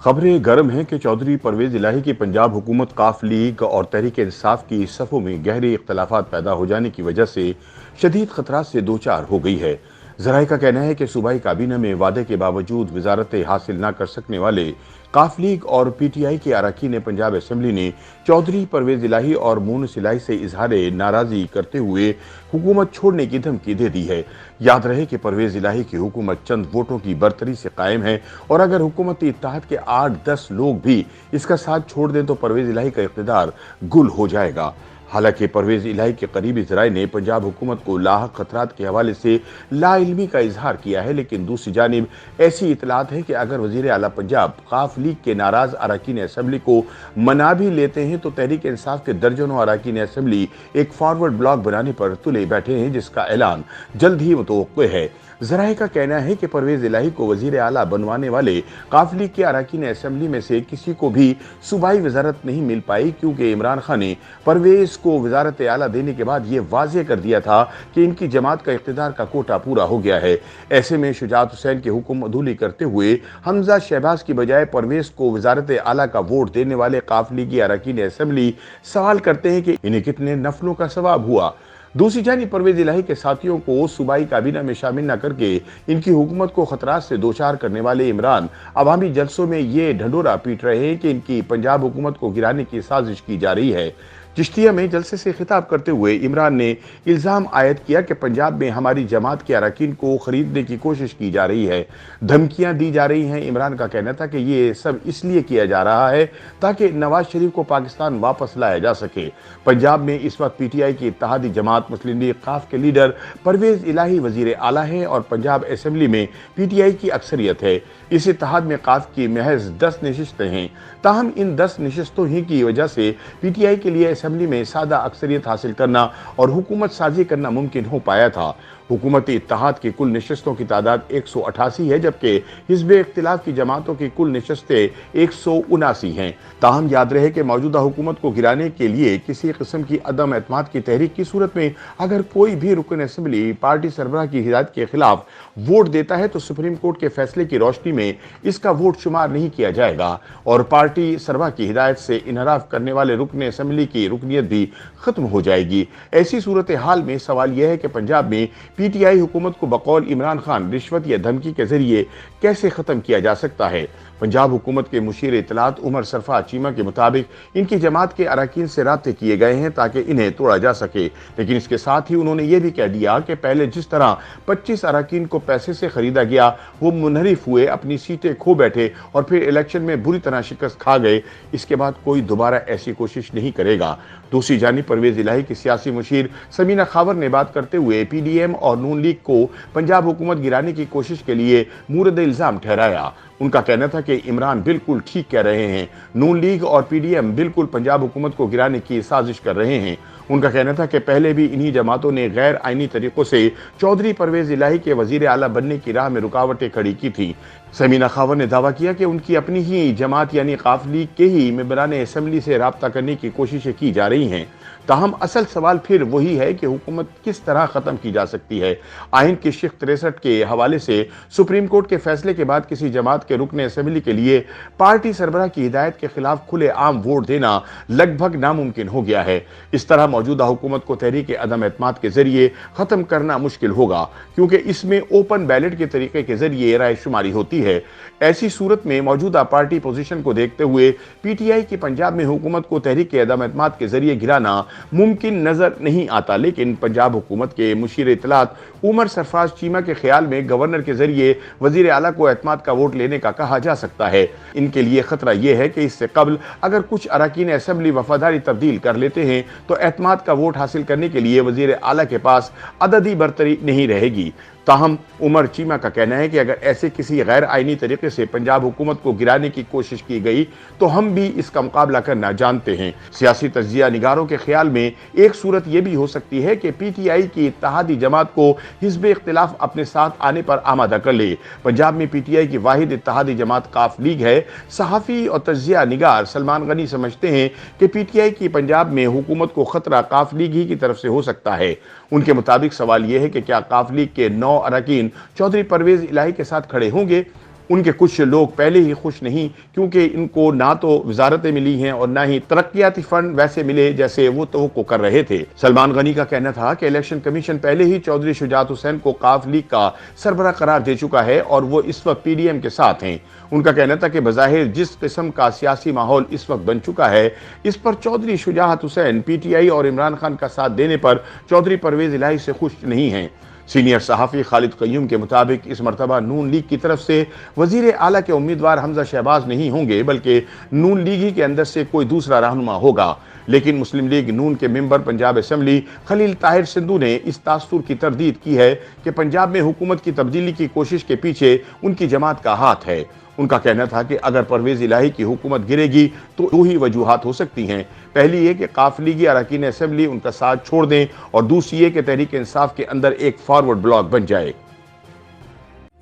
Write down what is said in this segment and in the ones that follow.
खबरें गर्म हैं कि चौधरी परवेज इलाही की पंजाब हुकूमत काफ लीग और तहरीक इंसाफ की सफ़ों में गहरे इख्तलाफात पैदा हो जाने की वजह से शदीद खतरात से दो चार हो गई है। ज़राए का कहना है कि सूबाई काबीना में वादे के बावजूद वजारतें हासिल न कर सकने वाले काफ लीग और PTI के अरकान पंजाब असम्बली ने चौधरी परवेज इलाही और मूनस इलाही से इजहार नाराज़गी करते हुए हुकूमत छोड़ने की धमकी दे दी है। याद रहे कि परवेज इलाही की हुकूमत चंद वोटों की बरतरी से कायम है और अगर हुकूमती इत्तेहाद के 8-10 लोग भी इसका साथ छोड़ दें तो परवेज इलाही का इक़्तिदार गुल हो जाएगा। हालांकि परवेज इलाही के करीबी ज़राए ने पंजाब हुकूमत को लाहक खतरात के हवाले से लाइल्मी का इजहार किया है, लेकिन दूसरी जानिब ऐसी इतलात है कि अगर वज़ीर आला पंजाब काफ लीग के नाराज़ अरकान असम्बली को मना भी लेते हैं तो तहरीक इंसाफ के दर्जनों अरकान असम्बली एक फॉरवर्ड ब्लॉक बनाने पर तुले बैठे हैं, जिसका ऐलान जल्द ही मुतवक्किह है। ज़राए का कहना है कि परवेज इलाही को वज़ीर आला बनवाने वाले काफ लीग के अरकान असम्बली में से किसी को भी सूबाई वजारत नहीं मिल पाई, क्योंकि इमरान खान ने परवेज को वजारत आला देने के बाद ये वाज़ेह कर दिया था कि इनकी जमात का इक़्तिदार का कोटा पूरा हो गया है। ऐसे में शुजात हुसैन की हुक्म अदूली करते हुए हमजा शहबाज की बजाय परवेज को वजारत आला का वोट देने वाले काफ लीगी अरकान असम्बली सवाल करते हैं कि इन्हें कितने नफलों का सवाब हुआ। दूसरी जानिब परवेज इलाही के साथियों को सूबाई काबीना में शामिल न करके इनकी हुकूमत को खतरात से दो चार करने वाले इमरान अवामी जलसों में ये ढंढोरा पीट रहे हैं कि इनकी पंजाब हुकूमत को गिराने की साजिश की जा रही है। चिश्तिया में जलसे से खिताब करते हुए इमरान ने इल्ज़ाम आयद किया कि पंजाब में हमारी जमात के अरकान को खरीदने की कोशिश की जा रही है, धमकियां दी जा रही हैं। इमरान का कहना था कि ये सब इसलिए किया जा रहा है ताकि नवाज शरीफ को पाकिस्तान वापस लाया जा सके। पंजाब में इस वक्त PTI की इत्तेहादी जमात मुस्लिम लीग काफ के लीडर परवेज इलाही वज़ीर आला है और पंजाब असम्बली में PTI की अक्सरियत है। इस इत्तेहाद में काफ की महज 10 नशिस्तें हैं। ताहम इन 10 नशिस्तों ही की वजह से PTI के लिए असम्बली में सादा अक्सरियत हासिल करना और हुकूमत साजी करना मुमकिन हो पाया था। हुकूमती इत्तेहाद की कुल नशिस्तों की तादाद 188 है, जबकि हिज़्ब इख्तिलाफ की जमातों की कुल नशिस्तें 179 हैं। ताहम याद रहे कि मौजूदा हुकूमत को गिराने के लिए किसी किस्म की अदम एतमाद की तहरीक की सूरत में अगर कोई भी रुकन असम्बली पार्टी सरबराह की हिदायत के खिलाफ वोट देता है तो सुप्रीम कोर्ट के फैसले की रोशनी में इसका वोट शुमार नहीं किया जाएगा और पार्टी सरबराह की हिदायत से इनहराफ करने वाले रुकन असम्बली की रुकनियत भी खत्म हो जाएगी। ऐसी सूरत हाल में सवाल यह है कि पंजाब में PTI हुकूमत को बकौल इमरान खान रिश्वत या धमकी के जरिए कैसे खत्म किया जा सकता है। पंजाब हुकूमत के मुशीर इत्तलात उमर सरफराज चीमा के मुताबिक इनकी जमात के अरकान से राब्ते किए गए हैं ताकि इन्हें तोड़ा जा सके, लेकिन इसके साथ ही उन्होंने ये भी कह दिया कि पहले जिस तरह 25 अरकान को पैसे से खरीदा गया वो मुनहरिफ हुए, अपनी सीटें खो बैठे और फिर इलेक्शन में बुरी तरह शिकस्त खा गए। इसके बाद कोई दोबारा ऐसी कोशिश नहीं करेगा। दूसरी जानिब परवेज इलाही की सियासी मुशीर समीना खावर ने बात करते हुए PDM और नून लीग को पंजाब हुकूमत गिराने की कोशिश के लिए मूरद इल्ज़ाम ठहराया। उनका कहना था कि इमरान बिल्कुल ठीक कह रहे हैं, नून लीग और PDM बिल्कुल पंजाब हुकूमत को गिराने की साजिश कर रहे हैं। उनका कहना था कि पहले भी इन्हीं जमातों ने गैर आईनी तरीकों से चौधरी परवेज इलाही के वज़ीर आला बनने की राह में रुकावटें खड़ी की थी। समीना खावर ने दावा किया कि उनकी अपनी ही जमात यानी काफ लीग के ही मेंबरान असम्बली से राब्ता करने की कोशिशें की जा रही हैं। ताहम असल सवाल फिर वही है कि हुकूमत किस तरह ख़त्म की जा सकती है। आइन की शिक 63 के हवाले से सुप्रीम कोर्ट के फैसले के बाद किसी जमात के रुकन असम्बली के लिए पार्टी सरबराह की हिदायत के खिलाफ खुले आम वोट देना लगभग नामुमकिन हो गया है। इस तरह मौजूदा हुकूमत को तहरीक अदम एतमाद के जरिए ख़त्म करना मुश्किल होगा, क्योंकि इसमें ओपन बैलेट के तरीके के जरिए राय शुमारी होती है। ऐसी सूरत में मौजूदा पार्टी पोजीशन को देखते हुए PTI की पंजाब में हुकूमत को तहरीक अदम एतमाद के जरिए गिराना मुमकिन नजर नहीं आता, लेकिन पंजाब हुकूमत के मुशीर इत्तलात उमर सरफराज चीमा के ख्याल में गवर्नर के जरिए वजीर आला को एतमाद का वोट लेने का कहा जा सकता है। इनके लिए खतरा यह है कि इससे कबल अगर कुछ अरकान असम्बली वफादारी तब्दील कर लेते हैं तो एतमाद का वोट हासिल करने के लिए वजीर आला के पास अददी बरतरी नहीं रहेगी। ताहम उमर चीमा का कहना है कि अगर ऐसे किसी गैर आईनी तरीके से पंजाब हुकूमत को गिराने की कोशिश की गई तो हम भी इसका मुकाबला करना जानते हैं। सियासी तज्जिया निगारों के ख्याल में एक सूरत यह भी हो सकती है कि PTI की इत्तेहादी जमात को हिज़्ब इख्तिलाफ अपने साथ आने पर आमादा कर ले। पंजाब में PTI की वाहिद इत्तेहादी जमात काफ लीग है। सहाफ़ी और तज्जिया निगार सलमान गनी समझते हैं कि PTI की पंजाब में हुकूमत को खतरा काफ लीग ही की तरफ से हो सकता है। उनके मुताबिक सवाल यह है कि क्या काफ लीग के 9 अरकान चौधरी परवेज इलाही के साथ खड़े होंगे। उनके कुछ लोग पहले ही खुश नहीं, क्योंकि इनको ना तो वजारतें मिली हैं और ना ही तरक्याती फंड वैसे मिले जैसे वो तवक्को कर रहे थे। सलमान गनी का कहना था कि इलेक्शन कमीशन पहले ही चौधरी शुजात हुसैन को काफ लीग का सरबराह करार दे चुका है और वो इस वक्त पीडीएम के साथ हैं। उनका कहना था कि बज़ाहिर जिस किस्म का सियासी माहौल इस वक्त बन चुका है, इस पर चौधरी शुजात हुसैन पीटीआई और इमरान खान का साथ देने पर चौधरी परवेज इलाही से खुश नहीं हैं। सीनियर सहाफ़ी खालिद क़य्यूम के मुताबिक इस मरतबा नून लीग की तरफ से वज़ीर आला के उम्मीदवार हमजा शहबाज नहीं होंगे, बल्कि नून लीग ही के अंदर से कोई दूसरा रहनुमा होगा। लेकिन मुस्लिम लीग नून के मेंबर पंजाब असम्बली खलील ताहिर सिंधु ने इस तासुर की तरदीद की है कि पंजाब में हुकूमत की तब्दीली की कोशिश के पीछे उनकी जमात का हाथ है। उनका कहना था कि अगर परवेज इलाही की हुकूमत गिरेगी तो दो ही वजूहात हो सकती हैं। पहली ये कि काफ लीगी अरकान असम्बली उनका साथ छोड़ दें और दूसरी ये कि तहरीक इंसाफ के अंदर एक फॉरवर्ड ब्लॉक बन जाए।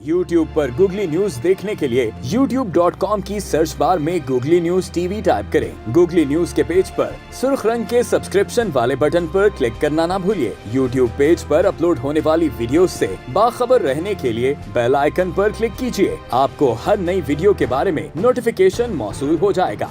YouTube पर गूगली न्यूज देखने के लिए youtube.com की सर्च बार में गूगली न्यूज टीवी टाइप करें। गूगली न्यूज के पेज पर सुर्ख रंग के सब्सक्रिप्शन वाले बटन पर क्लिक करना ना भूलिए। YouTube पेज पर अपलोड होने वाली वीडियोस से बाखबर रहने के लिए बेल आइकन पर क्लिक कीजिए। आपको हर नई वीडियो के बारे में नोटिफिकेशन मौसूल हो जाएगा।